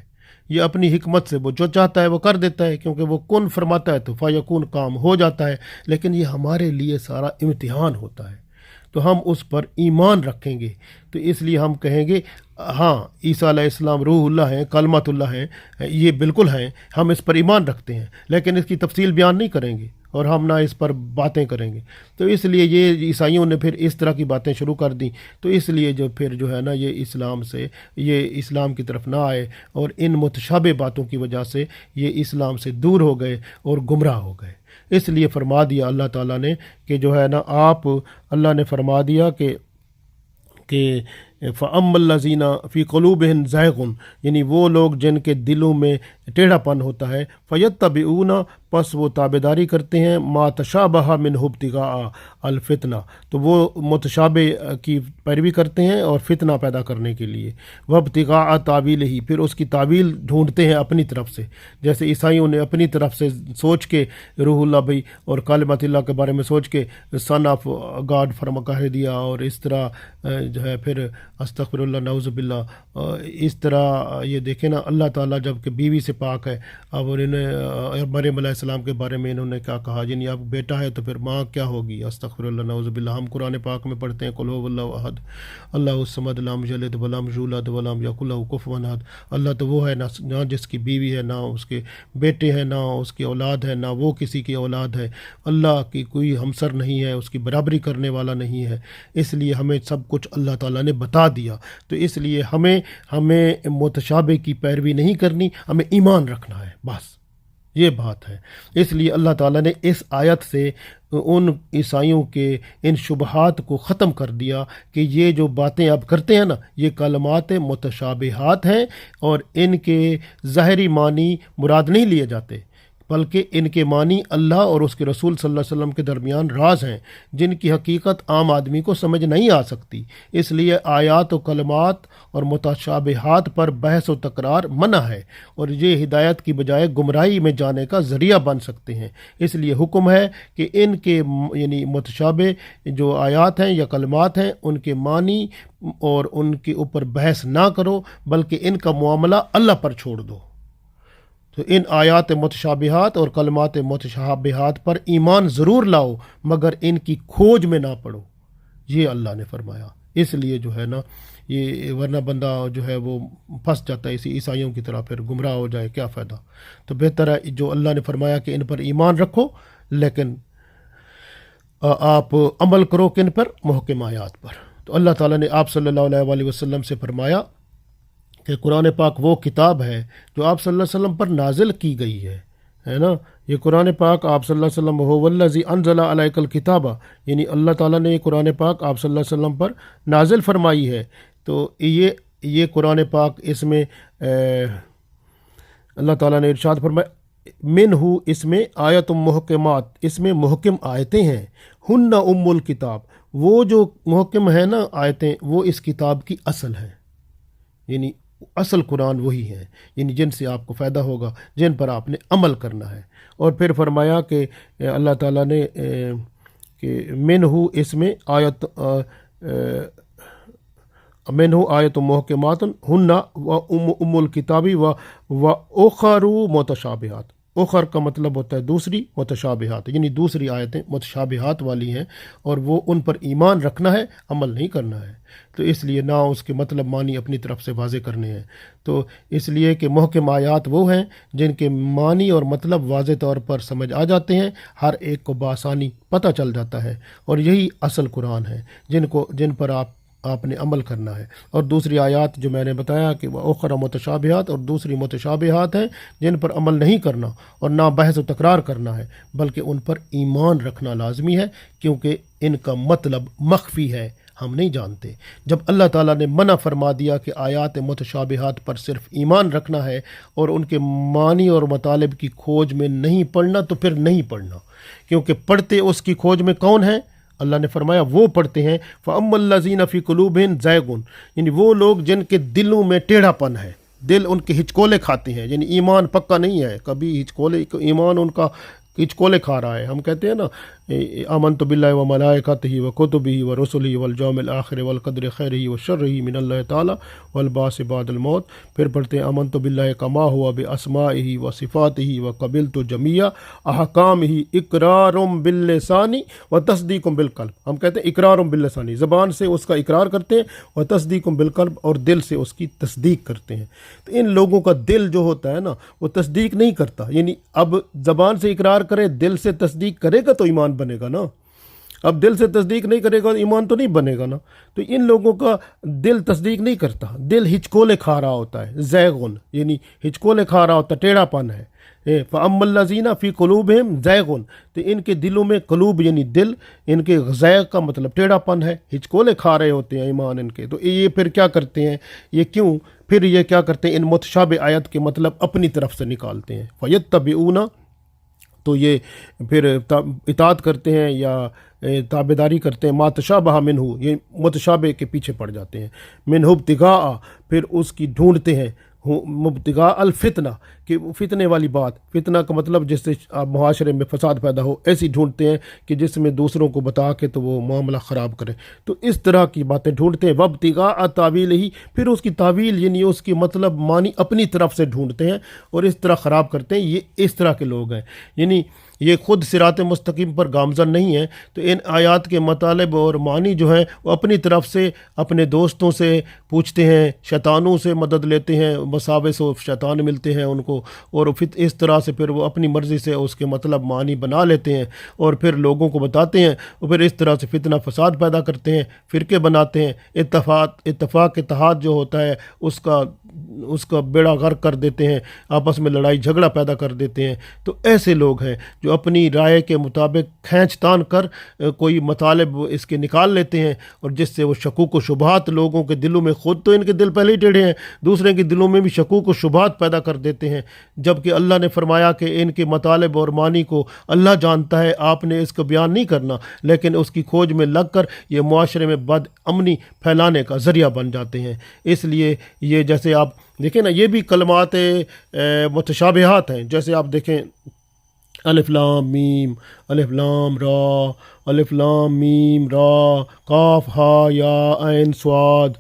یہ اپنی حکمت سے وہ جو چاہتا ہے وہ کر دیتا ہے، کیونکہ وہ کن فرماتا ہے تو فیکون کام ہو جاتا ہے. لیکن یہ ہمارے لیے سارا امتحان ہوتا ہے، تو ہم اس پر ایمان رکھیں گے. تو اس لیے ہم کہیں گے ہاں عیسیٰ علیہ السلام روح اللہ ہیں، کلمۃ اللہ ہیں، یہ بالکل ہیں، ہم اس پر ایمان رکھتے ہیں، لیکن اس کی تفصیل بیان نہیں کریں گے اور ہم نہ اس پر باتیں کریں گے. تو اس لیے یہ عیسائیوں نے پھر اس طرح کی باتیں شروع کر دیں. تو اس لیے جو پھر جو ہے نا یہ اسلام کی طرف نہ آئے، اور ان متشابہ باتوں کی وجہ سے یہ اسلام سے دور ہو گئے اور گمراہ ہو گئے. اس لیے فرما دیا اللہ تعالیٰ نے کہ جو ہے نا اللہ نے فرما دیا کہ فَأَمَّا الَّذِينَ فِي قُلُوبِهِمْ زَيْغٌ، یعنی وہ لوگ جن کے دلوں میں ٹیڑھا پن ہوتا ہے، فَيَتَّبِعُونَ، پس وہ تابعداری کرتے ہیں، مَا تَشَابَهَ مِنْهُ ابْتِغَاءَ الْفِتْنَةِ، تو وہ متشابہ کی پیروی کرتے ہیں اور فتنہ پیدا کرنے کے لیے. وَابْتِغَاءَ تَأْوِيلِهِ، پھر اس کی تعویل ڈھونڈتے ہیں اپنی طرف سے، جیسے عیسائیوں نے اپنی طرف سے سوچ کے روح اللہ بھائی اور کلمۃ اللہ کے بارے میں سوچ کے سن آف گاڈ کہہ دیا، اور اس طرح جو ہے پھر استغفر اللہ نعوذ باللہ. اس طرح یہ دیکھیں نا اللہ تعالیٰ جب کہ بیوی سے پاک ہے، اب انہیں مریم علیہ السلام کے بارے میں انہوں نے کیا کہا، یعنی اب بیٹا ہے تو پھر ماں کیا ہوگی؟ استغفر اللہ نعوذ باللہ. ہم قرآن پاک میں پڑھتے ہیں قل هو اللہ احد اللہ الصمد لم یلد ولم یولد ولم یکن له کفوا احد. اللہ تو وہ ہے نہ جس کی بیوی ہے، نہ اس کے بیٹے ہیں، نہ اس کی اولاد ہے، نہ وہ کسی کی اولاد ہے. اللہ کی کوئی ہمسر نہیں ہے، اس کی برابری کرنے والا نہیں ہے. اس لیے ہمیں سب کچھ اللہ تعالیٰ نے بتا دیا. تو اس لیے ہمیں متشابہ کی پیروی نہیں کرنی، ہمیں ایمان رکھنا ہے، بس یہ بات ہے. اس لیے اللہ تعالیٰ نے اس آیت سے ان عیسائیوں کے ان شبہات کو ختم کر دیا کہ یہ جو باتیں آپ کرتے ہیں نا یہ کلمات متشابہات ہیں اور ان کے ظاہری معنی مراد نہیں لیے جاتے، بلکہ ان کے معنی اللہ اور اس کے رسول صلی اللہ علیہ وسلم کے درمیان راز ہیں جن کی حقیقت عام آدمی کو سمجھ نہیں آ سکتی۔ اس لیے آیات و کلمات اور متشابہات پر بحث و تکرار منع ہے اور یہ ہدایت کی بجائے گمراہی میں جانے کا ذریعہ بن سکتے ہیں۔ اس لیے حکم ہے کہ ان کے یعنی متشابہ جو آیات ہیں یا کلمات ہیں ان کے معنی اور ان کے اوپر بحث نہ کرو، بلکہ ان کا معاملہ اللہ پر چھوڑ دو۔ تو ان آیات متشابہات اور کلمات متشابہات پر ایمان ضرور لاؤ مگر ان کی کھوج میں نہ پڑو، یہ اللہ نے فرمایا۔ اس لیے جو ہے نا یہ ورنہ بندہ جو ہے وہ پھنس جاتا ہے اسی عیسائیوں کی طرح، پھر گمراہ ہو جائے، کیا فائدہ۔ تو بہتر ہے جو اللہ نے فرمایا کہ ان پر ایمان رکھو، لیکن آپ عمل کرو کن پر؟ محکم آیات پر۔ تو اللہ تعالیٰ نے آپ صلی اللہ علیہ وآلہ وسلم سے فرمایا کہ قرآن پاک وہ کتاب ہے جو آپ صلی اللہ علیہ وسلم پر نازل کی گئی ہے نا۔ یہ قرآن پاک آپ صلی اللہ علیہ وسلم هو الذی انزل علیک الکتاب، یعنی اللہ تعالیٰ نے یہ قرآن پاک آپ صلی اللہ علیہ وسلم پر نازل فرمائی ہے۔ تو یہ قرآن پاک اس میں اللہ تعالیٰ نے ارشاد فرمایا منہ، اس میں آیت محکمات، اس میں محکم آیتیں ہیں، ہن ام الکتاب، وہ جو محکم ہے نا آیتیں وہ اس کتاب کی اصل ہیں، یعنی اصل قرآن وہی ہے، یعنی جن سے آپ کو فائدہ ہوگا، جن پر آپ نے عمل کرنا ہے۔ اور پھر فرمایا کہ اللہ تعالیٰ نے کہ منہ، اس میں آیت منہ آیت محکمات ہن و ام الکتابی و اخر متشابہات۔ اخر کا مطلب ہوتا ہے دوسری، متشابہات یعنی دوسری آیتیں متشابہات والی ہیں اور وہ ان پر ایمان رکھنا ہے، عمل نہیں کرنا ہے۔ تو اس لیے نہ اس کے مطلب معنی اپنی طرف سے واضح کرنے ہیں۔ تو اس لیے کہ محکم آیات وہ ہیں جن کے معنی اور مطلب واضح طور پر سمجھ آ جاتے ہیں، ہر ایک کو بآسانی پتہ چل جاتا ہے، اور یہی اصل قرآن ہے جن پر آپ نے عمل کرنا ہے۔ اور دوسری آیات جو میں نے بتایا کہ وہ اخر متشابہات، اور دوسری متشابہات ہیں جن پر عمل نہیں کرنا اور نہ بحث و تکرار کرنا ہے، بلکہ ان پر ایمان رکھنا لازمی ہے، کیونکہ ان کا مطلب مخفی ہے، ہم نہیں جانتے۔ جب اللہ تعالیٰ نے منع فرما دیا کہ آیات متشابہات پر صرف ایمان رکھنا ہے اور ان کے معنی اور مطالب کی کھوج میں نہیں پڑھنا، تو پھر نہیں پڑھنا، کیونکہ پڑھتے اس کی کھوج میں کون ہیں؟ اللہ نے فرمایا وہ پڑھتے ہیں فَأَمَّا الَّذِينَ فِي قُلُوبِهِمْ زَيْغٌ، یعنی وہ لوگ جن کے دلوں میں ٹیڑھا پن ہے، دل ان کے ہچکولے کھاتے ہیں، یعنی ایمان پکا نہیں ہے، کبھی ایمان ان کا ہچکولے کھا رہا ہے۔ ہم کہتے ہیں نا آمنت باللہ و ملائکتہ و کتبہ و رسلہ والیوم الآخر والقدر خیرہ و شرہ من اللہ تعالی والبعث بعد الموت۔ پھر پڑھتے ہیں آمنت باللہ کما ہوا باسمائہ و صفاتہ و قبلت جمیع احکامہ اقرار باللسان و تصدیق بالقلب۔ ہم کہتے ہیں اقرار باللسان، زبان سے اس کا اقرار کرتے ہیں، و تصدیق بالقلب، اور دل سے اس کی تصدیق کرتے ہیں۔ تو ان لوگوں کا دل جو ہوتا ہے نا وہ تصدیق نہیں کرتا، یعنی اب زبان سے اقرار کرے، دل سے تصدیق کرے گا تو ایمان بنے گا نا، اب دل سے تصدیق نہیں کرے گا ایمان تو نہیں بنے گا نا۔ تو ان لوگوں کا دل تصدیق نہیں کرتا، دل ہچکولے کھا رہا ہوتا ہے، زیغن یعنی ہچکولے کھا رہا ہوتا ہے، ٹیڑھا پن ہے۔ فَأَمَّا الَّذِينَ فِي قُلُوبِهِمْ زَيْغٌ، تو ان کے دلوں میں، قلوب یعنی دل، ان کے زیغ کا مطلب ٹیڑھا پن ہے، ہچکولے کھا رہے ہوتے ہیں ایمان ان کے۔ تو یہ پھر کیا کرتے ہیں، یہ کیوں پھر یہ کیا کرتے ہیں، ان متشابہ آیت کے مطلب اپنی طرف سے نکالتے ہیں۔ فَيَتَّبِعُونَ، تو یہ پھر اطاعت کرتے ہیں یا تابعداری کرتے ہیں، ما تشابہ منہ، یہ متشابہ کے پیچھے پڑ جاتے ہیں، منہ ابتغاء، پھر اس کی ڈھونڈتے ہیں، مبتغاء الفتنہ، کہ فتنے والی بات، فتنہ کا مطلب جس سے معاشرے میں فساد پیدا ہو، ایسی ڈھونڈتے ہیں کہ جس میں دوسروں کو بتا کے تو وہ معاملہ خراب کرے، تو اس طرح کی باتیں ڈھونڈتے ہیں۔ وابتغاء تاویلہ، پھر اس کی تعویل یعنی اس کی مطلب معنی اپنی طرف سے ڈھونڈتے ہیں اور اس طرح خراب کرتے ہیں۔ یہ اس طرح کے لوگ ہیں، یعنی یہ خود صراط مستقیم پر گامزن نہیں ہے۔ تو ان آیات کے مطالب اور معنی جو ہیں وہ اپنی طرف سے اپنے دوستوں سے پوچھتے ہیں، شیطانوں سے مدد لیتے ہیں، مساوس و شیطان ملتے ہیں ان کو، اور اس طرح سے پھر وہ اپنی مرضی سے اس کے مطلب معنی بنا لیتے ہیں اور پھر لوگوں کو بتاتے ہیں، اور پھر اس طرح سے فتنہ فساد پیدا کرتے ہیں، فرقے بناتے ہیں۔ اتفاق اتحاد جو ہوتا ہے اس کا اس کا بیڑا غرق کر دیتے ہیں، آپس میں لڑائی جھگڑا پیدا کر دیتے ہیں۔ تو ایسے لوگ ہیں جو اپنی رائے کے مطابق کھینچ تان کر کوئی مطالب اس کے نکال لیتے ہیں، اور جس سے وہ شکوک و شبہات لوگوں کے دلوں میں، خود تو ان کے دل پہلے ہی ٹیڑھے ہیں، دوسرے کے دلوں میں بھی شکوک و شبہات پیدا کر دیتے ہیں، جبکہ اللہ نے فرمایا کہ ان کے مطالب اور معنی کو اللہ جانتا ہے، آپ نے اس کو بیان نہیں کرنا، لیکن اس کی کھوج میں لگ کر یہ معاشرے میں بد امنی پھیلانے کا ذریعہ بن جاتے ہیں۔ اس لیے یہ جیسے آپ دیکھیں نا، یہ بھی کلمات متشابہات ہیں، جیسے آپ دیکھیں الف لام میم، الف لام را، الف لام میم را، کاف ہا یا عین صاد،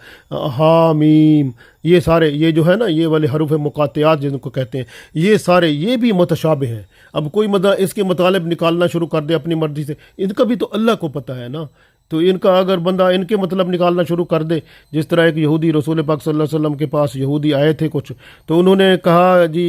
ہا میم، یہ سارے یہ جو ہے نا، یہ والے حروف مقاطعات جن کو کہتے ہیں، یہ سارے یہ بھی متشابہ ہیں۔ اب کوئی اس کے مطالب نکالنا شروع کر دے اپنی مرضی سے، ان کا بھی تو اللہ کو پتہ ہے نا، تو ان کا اگر بندہ ان کے مطلب نکالنا شروع کر دے، جس طرح ایک یہودی رسول پاک صلی اللہ علیہ وسلم کے پاس یہودی آئے تھے کچھ، تو انہوں نے کہا جی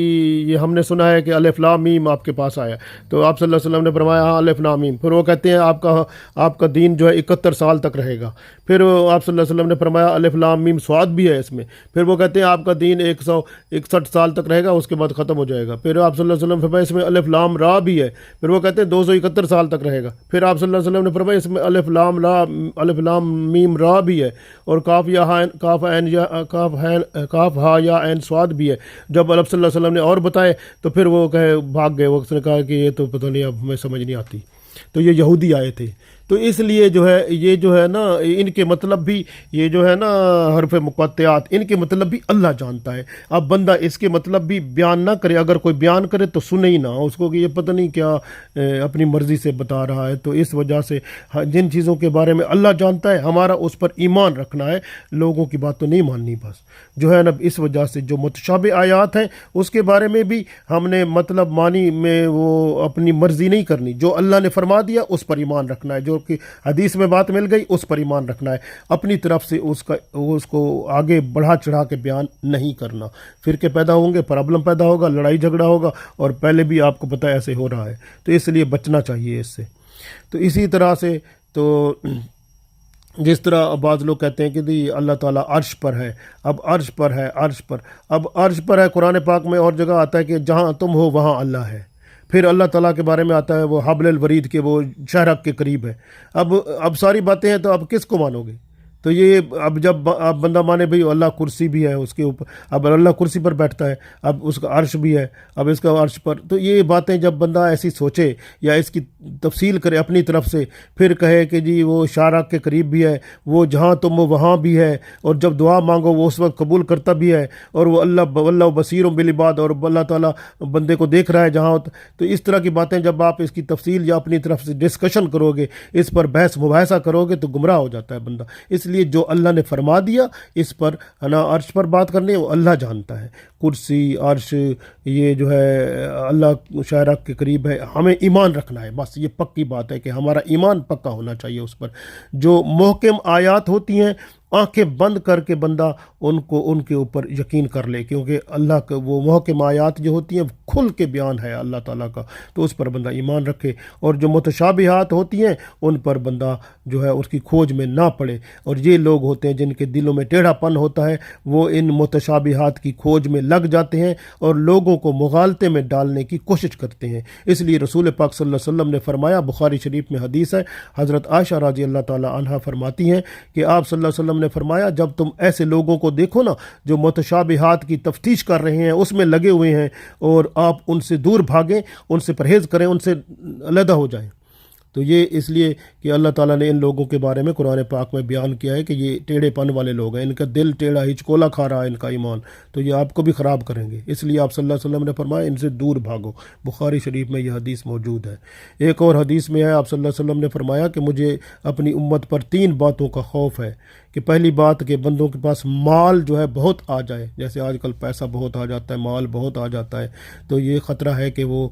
یہ ہم نے سنا ہے کہ الف لام میم آپ کے پاس آیا، تو آپ صلی اللہ علیہ وسلم نے فرمایا ہاں الف لام میم، پھر وہ کہتے ہیں آپ کا دین جو ہے 71 سال تک رہے گا، پھر آپ صلی اللہ علیہ وسلم نے فرمایا الف لام میم صاد بھی ہے اس میں، پھر وہ کہتے ہیں آپ کا دین 161 سال تک رہے گا، اس کے بعد ختم ہو جائے گا، پھر آپ صلی اللہ علیہ وسلم نے فرمایا اس میں الف لام را بھی ہے، پھر وہ کہتے ہیں 271 سال تک رہے گا، پھر آپ صلی اللہ علیہ وسلم نے فرمایا اس میں الف لام میم را بھی ہے، اور کاف ہا یا عین صاد بھی ہے۔ جب آپ صلی اللہ علیہ وسلم نے اور بتائے تو پھر وہ بھاگ گئے، وہ اس نے کہا کہ یہ تو پتہ نہیں، اب ہمیں سمجھ نہیں آتی۔ تو یہ یہودی آئے تھے، تو اس لیے جو ہے یہ جو ہے نا ان کے مطلب بھی، یہ جو ہے نا حرف مقطعات، ان کے مطلب بھی اللہ جانتا ہے۔ اب بندہ اس کے مطلب بھی بیان نہ کرے، اگر کوئی بیان کرے تو سنے ہی نہ، اس کو کہ یہ پتہ نہیں کیا اپنی مرضی سے بتا رہا ہے۔ تو اس وجہ سے جن چیزوں کے بارے میں اللہ جانتا ہے، ہمارا اس پر ایمان رکھنا ہے، لوگوں کی بات تو نہیں ماننی بس جو ہے نا۔ اس وجہ سے جو متشابہ آیات ہیں اس کے بارے میں بھی ہم نے مطلب معنی میں وہ اپنی مرضی نہیں کرنی، جو اللہ نے فرما دیا اس پر ایمان رکھنا ہے، جو کہ حدیث میں بات مل گئی اس پر ایمان رکھنا ہے، اپنی طرف سے اس کو آگے بڑھا چڑھا کے بیان نہیں کرنا۔ فرقے پیدا ہوں گے، پرابلم پیدا ہوگا، لڑائی جھگڑا ہوگا، اور پہلے بھی آپ کو پتہ ہے ایسے ہو رہا ہے، تو اس لیے بچنا چاہیے اس سے۔ تو اسی طرح سے تو جس طرح بعض لوگ کہتے ہیں کہ دی اللہ تعالیٰ عرش پر ہے، اب عرش پر ہے، اب عرش پر ہے، قرآن پاک میں اور جگہ آتا ہے کہ جہاں تم ہو وہاں اللہ ہے۔ پھر اللہ تعالیٰ کے بارے میں آتا ہے وہ حبل الورید کے، وہ شہرک کے قریب ہے۔ اب ساری باتیں ہیں، تو اب کس کو مانو گے؟ تو یہ اب جب آپ بندہ مانے بھئی اللہ کرسی بھی ہے اس کے اوپر، اب اللہ کرسی پر بیٹھتا ہے، اب اس کا عرش بھی ہے، اب اس کا عرش پر، تو یہ باتیں جب بندہ ایسی سوچے یا اس کی تفصیل کرے اپنی طرف سے، پھر کہے کہ جی وہ شارک کے قریب بھی ہے، وہ جہاں تم ہو وہاں بھی ہے، اور جب دعا مانگو وہ اس وقت قبول کرتا بھی ہے، اور وہ اللہ بصیر بالعباد، اور اللہ تعالیٰ بندے کو دیکھ رہا ہے جہاں۔ تو اس طرح کی باتیں جب آپ اس کی تفصیل یا اپنی طرف سے ڈسکشن کرو گے، اس پر بحث مباحثہ کرو گے، تو گمراہ ہو جاتا ہے بندہ۔ اس لیے جو اللہ نے فرما دیا اس پر نا عرش پر بات کرنی ہے، وہ اللہ جانتا ہے۔ کرسی، عرش، یہ جو ہے اللہ شارک کے قریب ہے، ہمیں ایمان رکھنا ہے، بس یہ پکی بات ہے کہ ہمارا ایمان پکا ہونا چاہیے اس پر۔ جو محکم آیات ہوتی ہیں، آنکھیں بند کر کے بندہ ان کے اوپر یقین کر لے، کیونکہ اللہ کا وہ محکم آیات جو ہوتی ہیں کھل کے بیان ہے اللہ تعالیٰ کا، تو اس پر بندہ ایمان رکھے، اور جو متشابہات ہوتی ہیں ان پر بندہ جو ہے اس کی کھوج میں نہ پڑے۔ اور یہ لوگ ہوتے ہیں جن کے دلوں میں ٹیڑھا پن ہوتا ہے، وہ ان متشابہات کی کھوج میں لگ جاتے ہیں اور لوگوں کو مغالطے میں ڈالنے کی کوشش کرتے ہیں۔ اس لیے رسول پاک صلی اللہ علیہ وسلم نے فرمایا، بخاری شریف میں حدیث ہے، حضرت عائشہ رضی اللہ تعالی عنہا فرماتی ہیں کہ آپ صلی اللہ علیہ وسلم نے فرمایا، جب تم ایسے لوگوں کو دیکھو نا جو متشابہات کی تفتیش کر رہے ہیں، اس میں لگے ہوئے ہیں، اور آپ ان سے دور بھاگیں، ان سے پرہیز کریں، ان سے علیحدہ ہو جائیں۔ تو یہ اس لیے کہ اللہ تعالیٰ نے ان لوگوں کے بارے میں قرآن پاک میں بیان کیا ہے کہ یہ ٹیڑھے پن والے لوگ ہیں، ان کا دل ٹیڑھا، ہچکولا کھا رہا ہے ان کا ایمان، تو یہ آپ کو بھی خراب کریں گے۔ اس لیے آپ صلی اللہ علیہ وسلم نے فرمایا ان سے دور بھاگو، بخاری شریف میں یہ حدیث موجود ہے۔ ایک اور حدیث میں ہے، آپ صلی اللہ علیہ وسلم نے فرمایا کہ مجھے اپنی امت پر 3 باتوں کا خوف ہے، کہ پہلی بات کہ بندوں کے پاس مال جو ہے بہت آ جائے، جیسے آج کل پیسہ بہت آ جاتا ہے، مال بہت آ جاتا ہے، تو یہ خطرہ ہے کہ وہ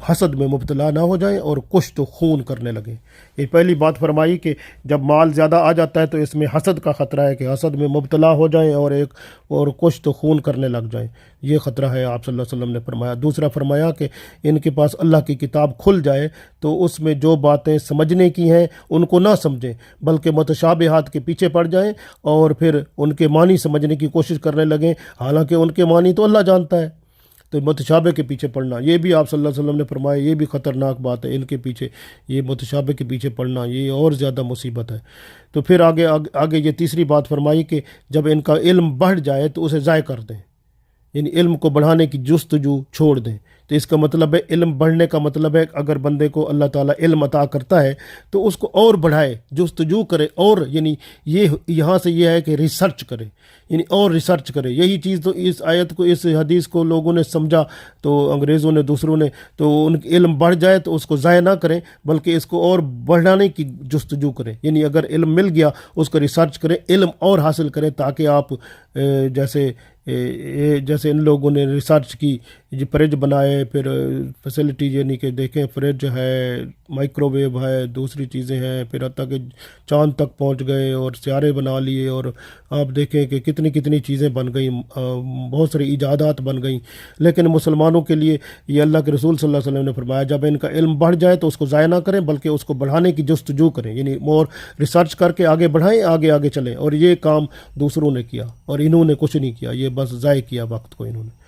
حسد میں مبتلا نہ ہو جائیں اور کشت و خون کرنے لگیں۔ یہ پہلی بات فرمائی کہ جب مال زیادہ آ جاتا ہے تو اس میں حسد کا خطرہ ہے کہ حسد میں مبتلا ہو جائیں اور کشت و خون کرنے لگ جائیں، یہ خطرہ ہے آپ صلی اللہ علیہ وسلم نے فرمایا۔ دوسرا فرمایا کہ ان کے پاس اللہ کی کتاب کھل جائے تو اس میں جو باتیں سمجھنے کی ہیں ان کو نہ سمجھیں، بلکہ متشابہات کے پیچھے پڑ جائیں اور پھر ان کے معنی سمجھنے کی کوشش کرنے لگیں، حالانکہ ان کے معنی تو اللہ جانتا ہے۔ تو متشابہ کے پیچھے پڑنا، یہ بھی آپ صلی اللہ علیہ وسلم نے فرمایا، یہ بھی خطرناک بات ہے، ان کے پیچھے، یہ متشابہ کے پیچھے پڑنا یہ اور زیادہ مصیبت ہے۔ تو پھر آگے یہ تیسری بات فرمائی کہ جب ان کا علم بڑھ جائے تو اسے ضائع کر دیں، یعنی علم کو بڑھانے کی جستجو چھوڑ دیں۔ تو اس کا مطلب ہے علم بڑھنے کا مطلب ہے اگر بندے کو اللہ تعالیٰ علم عطا کرتا ہے تو اس کو اور بڑھائے، جستجو کرے، اور یعنی یہاں سے یہ ہے کہ ریسرچ کرے، یعنی اور ریسرچ کرے۔ یہی چیز تو اس آیت کو، اس حدیث کو لوگوں نے سمجھا، تو انگریزوں نے، دوسروں نے، تو ان کی علم بڑھ جائے تو اس کو ضائع نہ کریں بلکہ اس کو اور بڑھانے کی جستجو کریں، یعنی اگر علم مل گیا اس کو ریسرچ کریں، علم اور حاصل کریں، تاکہ آپ جیسے ان لوگوں نے ریسرچ کی، فریج بنائے، پھر فیسلٹی یعنی کہ دیکھیں فریج ہے، مائکرو ویو ہے، دوسری چیزیں ہیں، پھر حتیٰ کہ چاند تک پہنچ گئے اور سیارے بنا لیے، اور آپ دیکھیں کہ کتنی چیزیں بن گئیں، بہت ساری ایجادات بن گئیں۔ لیکن مسلمانوں کے لیے یہ اللہ کے رسول صلی اللہ علیہ وسلم نے فرمایا جب ان کا علم بڑھ جائے تو اس کو ضائع نہ کریں بلکہ اس کو بڑھانے کی جستجو کریں، یعنی اور ریسرچ کر کے آگے بڑھائیں، آگے چلیں۔ اور یہ کام دوسروں نے کیا اور انہوں نے کچھ نہیں کیا، یہ بس ضائع کیا وقت کو انہوں نے۔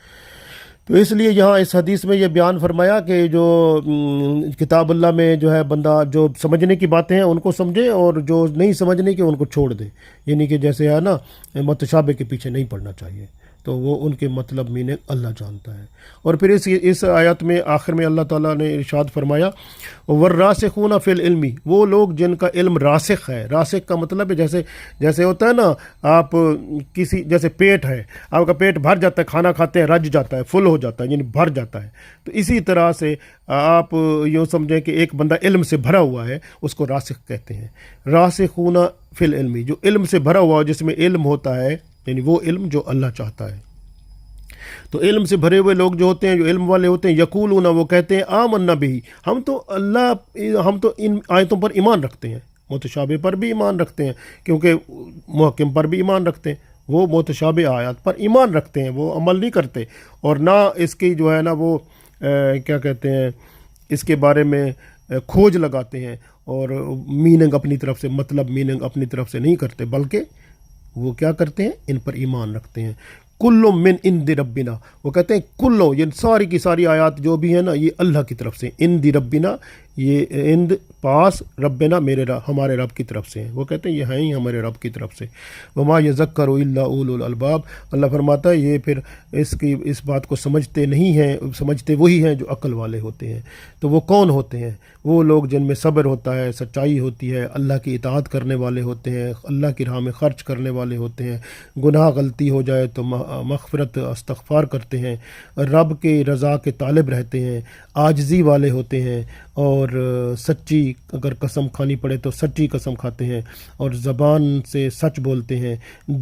تو اس لیے یہاں اس حدیث میں یہ بیان فرمایا کہ جو کتاب اللہ میں جو ہے بندہ جو سمجھنے کی باتیں ہیں ان کو سمجھے اور جو نہیں سمجھنے کی ان کو چھوڑ دے، یعنی کہ جیسے ہے نا متشابہ کے پیچھے نہیں پڑنا چاہیے، تو وہ ان کے مطلب میننگ اللہ جانتا ہے۔ اور پھر اس آیت میں آخر میں اللہ تعالیٰ نے ارشاد فرمایا والراسخون فی العلم، وہ لوگ جن کا علم راسخ ہے۔ راسخ کا مطلب ہے جیسے ہوتا ہے نا، آپ کسی جیسے پیٹ ہے، آپ کا پیٹ بھر جاتا ہے، کھانا کھاتے ہیں رج جاتا ہے، فل ہو جاتا ہے، یعنی بھر جاتا ہے، تو اسی طرح سے آپ یوں سمجھیں کہ ایک بندہ علم سے بھرا ہوا ہے، اس کو راسخ کہتے ہیں۔ راسخون فی العلم، جو علم سے بھرا ہوا، جس میں علم ہوتا ہے، یعنی وہ علم جو اللہ چاہتا ہے۔ تو علم سے بھرے ہوئے لوگ جو ہوتے ہیں، جو علم والے ہوتے ہیں، یقولون، وہ کہتے ہیں آمنا بہ، ہم تو ان آیتوں پر ایمان رکھتے ہیں، متشابہ پر بھی ایمان رکھتے ہیں، کیونکہ محکم پر بھی ایمان رکھتے ہیں۔ وہ متشابہ آیات پر ایمان رکھتے ہیں، وہ عمل نہیں کرتے، اور نہ اس کی جو ہے نا وہ کیا کہتے ہیں، اس کے بارے میں کھوج لگاتے ہیں اور میننگ اپنی طرف سے، مطلب میننگ اپنی طرف سے نہیں کرتے، بلکہ وہ کیا کرتے ہیں، ان پر ایمان رکھتے ہیں۔ کلو من عند ربنا، وہ کہتے ہیں کلو، یہ ساری کی ساری آیات جو بھی ہیں نا یہ اللہ کی طرف سے، عند ربنا، یہ عند پاس، ربنا ہمارے رب کی طرف سے ہیں، وہ کہتے ہیں یہ ہیں ہی ہمارے رب کی طرف سے۔ وما یذکر الا اولو الالباب، اللہ فرماتا ہے یہ پھر اس بات کو سمجھتے نہیں ہیں، سمجھتے وہی ہیں جو عقل والے ہوتے ہیں۔ تو وہ کون ہوتے ہیں؟ وہ لوگ جن میں صبر ہوتا ہے، سچائی ہوتی ہے، اللہ کی اطاعت کرنے والے ہوتے ہیں، اللہ کی راہ میں خرچ کرنے والے ہوتے ہیں، گناہ غلطی ہو جائے تو مغفرت استغفار کرتے ہیں، رب کے رضا کے طالب رہتے ہیں، عاجزی والے ہوتے ہیں، اور سچی اگر قسم کھانی پڑے تو سچی قسم کھاتے ہیں، اور زبان سے سچ بولتے ہیں،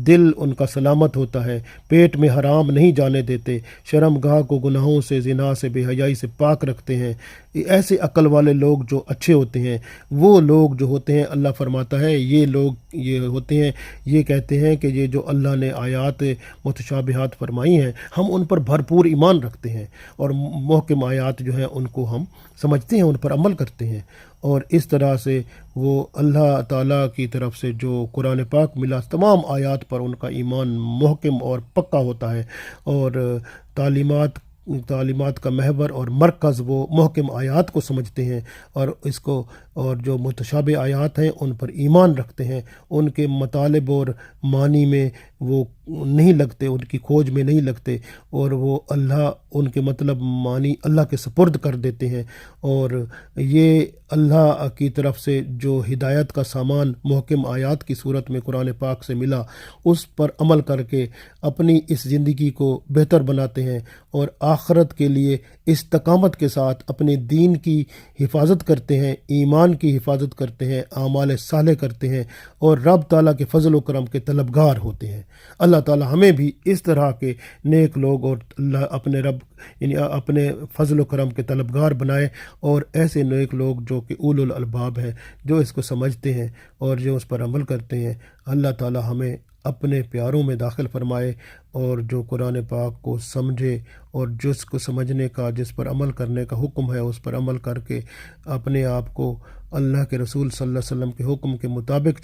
دل ان کا سلامت ہوتا ہے، پیٹ میں حرام نہیں جانے دیتے، شرم گاہ کو گناہوں سے، زنا سے، بے حیائی سے پاک رکھتے ہیں۔ ایسے عقل والے لوگ جو اچھے ہوتے ہیں، وہ لوگ جو ہوتے ہیں، اللہ فرماتا ہے یہ لوگ یہ ہوتے ہیں، یہ کہتے ہیں کہ یہ جو اللہ نے آیات متشابہات فرمائی ہیں ہم ان پر بھرپور ایمان رکھتے ہیں، اور محکم آیات جو ہیں ان کو ہم سمجھتے ہیں، ان پر عمل کرتے ہیں، اور اس طرح سے وہ اللہ تعالیٰ کی طرف سے جو قرآن پاک ملا تمام آیات پر ان کا ایمان محکم اور پکا ہوتا ہے، اور تعلیمات کا محور اور مرکز وہ محکم آیات کو سمجھتے ہیں، اور جو متشابہ آیات ہیں ان پر ایمان رکھتے ہیں، ان کے مطالب اور معنی میں وہ نہیں لگتے، ان کی کھوج میں نہیں لگتے، اور وہ ان کے مطلب معنی اللہ کے سپرد کر دیتے ہیں۔ اور یہ اللہ کی طرف سے جو ہدایت کا سامان محکم آیات کی صورت میں قرآن پاک سے ملا، اس پر عمل کر کے اپنی اس زندگی کو بہتر بناتے ہیں، اور آخرت کے لیے استقامت کے ساتھ اپنے دین کی حفاظت کرتے ہیں، ایمان کی حفاظت کرتے ہیں، اعمال صالح کرتے ہیں، اور رب تعالیٰ کے فضل و کرم کے طلبگار ہوتے ہیں۔ اللہ اللہ تعالی ہمیں بھی اس طرح کے نیک لوگ اور اللہ اپنے رب یعنی اپنے فضل و کرم کے طلبگار بنائے، اور ایسے نیک لوگ جو کہ اولو الالباب ہیں، جو اس کو سمجھتے ہیں اور جو اس پر عمل کرتے ہیں۔ اللہ تعالی ہمیں اپنے پیاروں میں داخل فرمائے، اور جو قرآن پاک کو سمجھے اور جس کو سمجھنے کا، جس پر عمل کرنے کا حکم ہے، اس پر عمل کر کے اپنے آپ کو اللہ کے رسول صلی اللہ علیہ وسلم کے حکم کے مطابق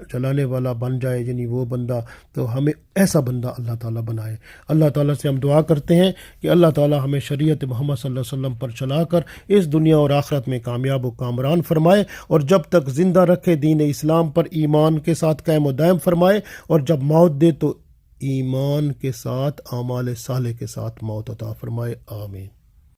چلانے والا بن جائے، یعنی وہ بندہ، تو ہمیں ایسا بندہ اللہ تعالیٰ بنائے۔ اللہ تعالیٰ سے ہم دعا کرتے ہیں کہ اللہ تعالیٰ ہمیں شریعت محمد صلی اللہ علیہ وسلم پر چلا کر اس دنیا اور آخرت میں کامیاب و کامران فرمائے، اور جب تک زندہ رکھے دین اسلام پر ایمان کے ساتھ قائم و دائم فرمائے، اور جب موت دے تو ایمان کے ساتھ اعمال صالح کے ساتھ موت عطا فرمائے۔ آمین۔